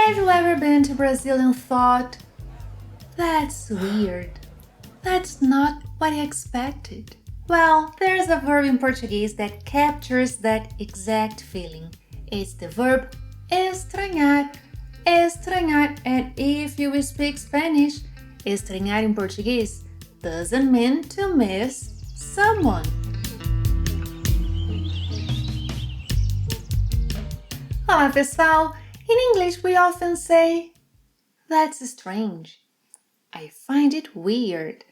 Have you ever been to Brazil and thought, that's weird. That's not what I expected. Well, there's a verb in Portuguese that captures that exact feeling. It's the verb estranhar. Estranhar, and if you speak Spanish, estranhar in Portuguese doesn't mean to miss someone. Olá, pessoal! In English, we often say, that's strange. I find it weird.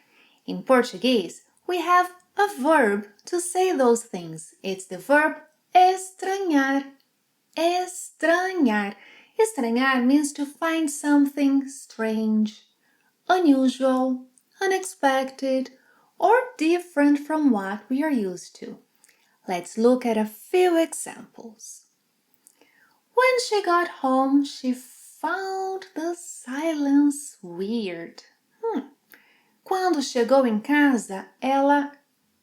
In Portuguese, we have a verb to say those things. It's the verb estranhar. Estranhar. Estranhar means to find something strange, unusual, unexpected, or different from what we are used to. Let's look at a few examples. When she got home, she found the silence weird. Quando chegou em casa, ela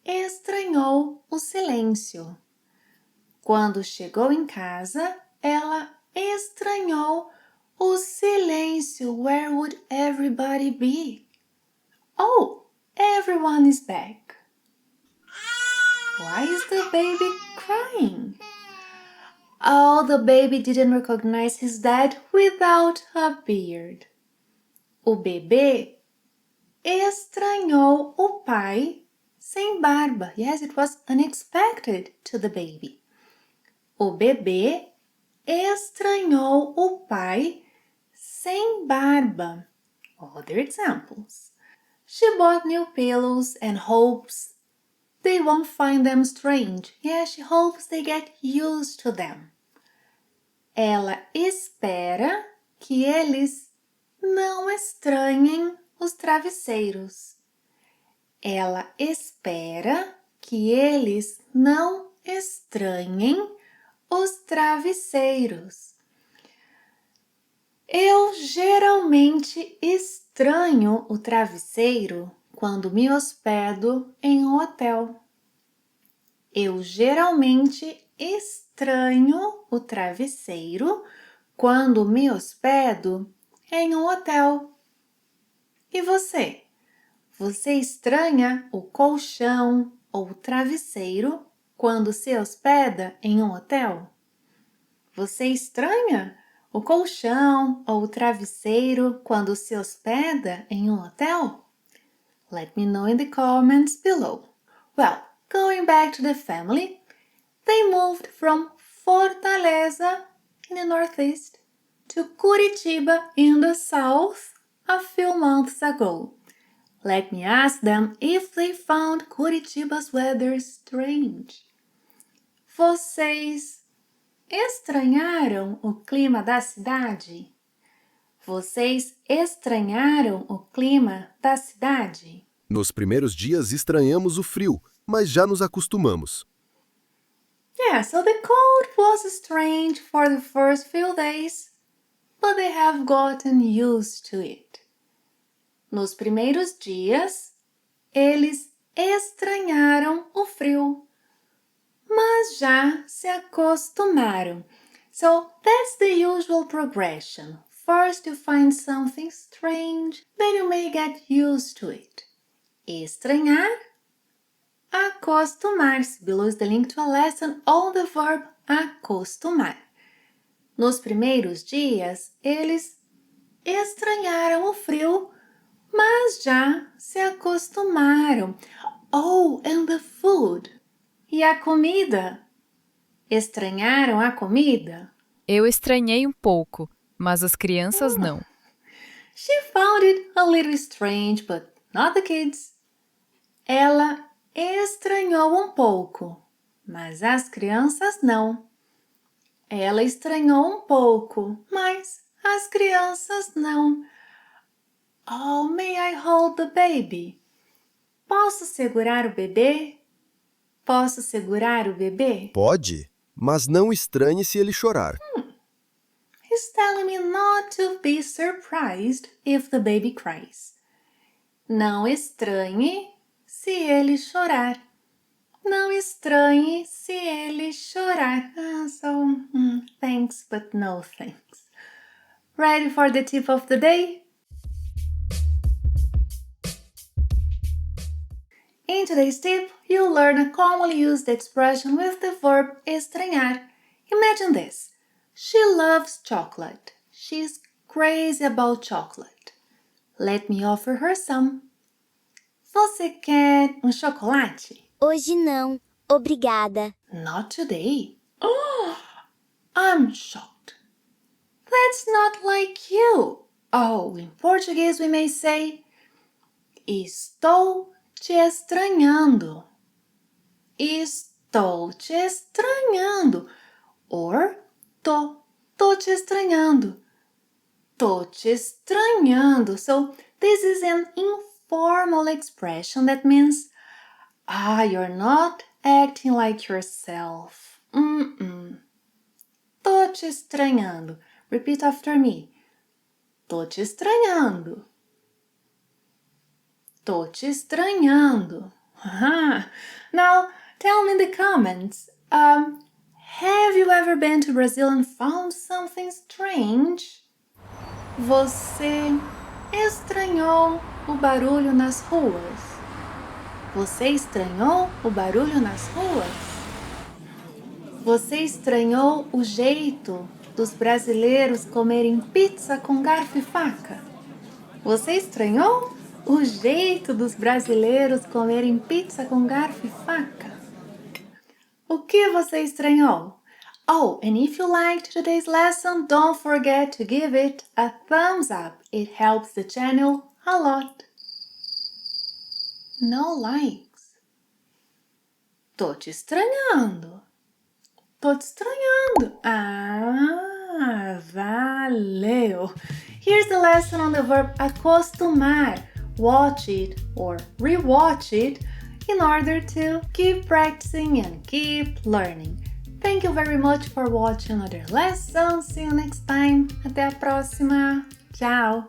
estranhou o silêncio. Quando chegou em casa, ela estranhou o silêncio. Where would everybody be? Oh, everyone is back. Why is the baby crying? Oh, the baby didn't recognize his dad without a beard. O bebê estranhou o pai sem barba. Yes, it was unexpected to the baby. O bebê estranhou o pai sem barba. Other examples. She bought new pillows and hopes they won't find them strange. Yeah, she hopes they get used to them. Ela espera que eles não estranhem os travesseiros. Ela espera que eles não estranhem os travesseiros. Eu geralmente estranho o travesseiro quando me hospedo em um hotel. Eu geralmente estranho o travesseiro quando me hospedo em um hotel. E você? Você estranha o colchão ou o travesseiro quando se hospeda em um hotel? Você estranha o colchão ou o travesseiro quando se hospeda em um hotel? Let me know in the comments below. Well, going back to the family, they moved from Fortaleza in the northeast to Curitiba in the south a few months ago. Let me ask them if they found Curitiba's weather strange. Vocês estranharam o clima da cidade? Vocês estranharam o clima da cidade? Nos primeiros dias estranhamos o frio, mas já nos acostumamos. Yeah, so the cold was strange for the first few days, but they have gotten used to it. Nos primeiros dias, eles estranharam o frio, mas já se acostumaram. So that's the usual progression. First you find something strange, then you may get used to it. Estranhar, acostumar-se. Below is the link to a lesson on the verb acostumar. Nos primeiros dias, eles estranharam o frio, mas já se acostumaram. Oh, and the food. E a comida? Estranharam a comida? Eu estranhei um pouco, mas as crianças não. She found it a little strange, but not the kids. Ela estranhou um pouco, mas as crianças não. Ela estranhou um pouco, mas as crianças não. Oh, may I hold the baby? Posso segurar o bebê? Posso segurar o bebê? Pode, mas não estranhe se ele chorar. He's telling me not to be surprised if the baby cries. Não estranhe se ele chorar. Não estranhe se ele chorar. So, thanks, but no thanks. Ready for the tip of the day? In today's tip, you'll learn a commonly used expression with the verb estranhar. Imagine this. She loves chocolate. She's crazy about chocolate. Let me offer her some. Você quer chocolate? Hoje não, obrigada. Not today. Oh, I'm shocked. That's not like you. Oh, in Portuguese we may say Estou te estranhando. Estou te estranhando. Or tô te estranhando. Tô te estranhando. So this is an informal expression that means you're not acting like yourself. Tô te estranhando. Repeat after me. Tô te estranhando. Tô te estranhando. Now, tell me in the comments, have you ever been to Brazil and found something strange? Você estranhou o barulho nas ruas? Você estranhou o barulho nas ruas? Você estranhou o jeito dos brasileiros comerem pizza com garfo e faca? Você estranhou o jeito dos brasileiros comerem pizza com garfo e faca? O que você estranhou? Oh, and if you liked today's lesson, don't forget to give it a thumbs up. It helps the channel a lot. No likes. Tô te estranhando. Tô te estranhando. Valeu. Here's the lesson on the verb acostumar. Watch it or rewatch it in order to keep practicing and keep learning. Thank you very much for watching another lesson. See you next time. Até a próxima. Tchau.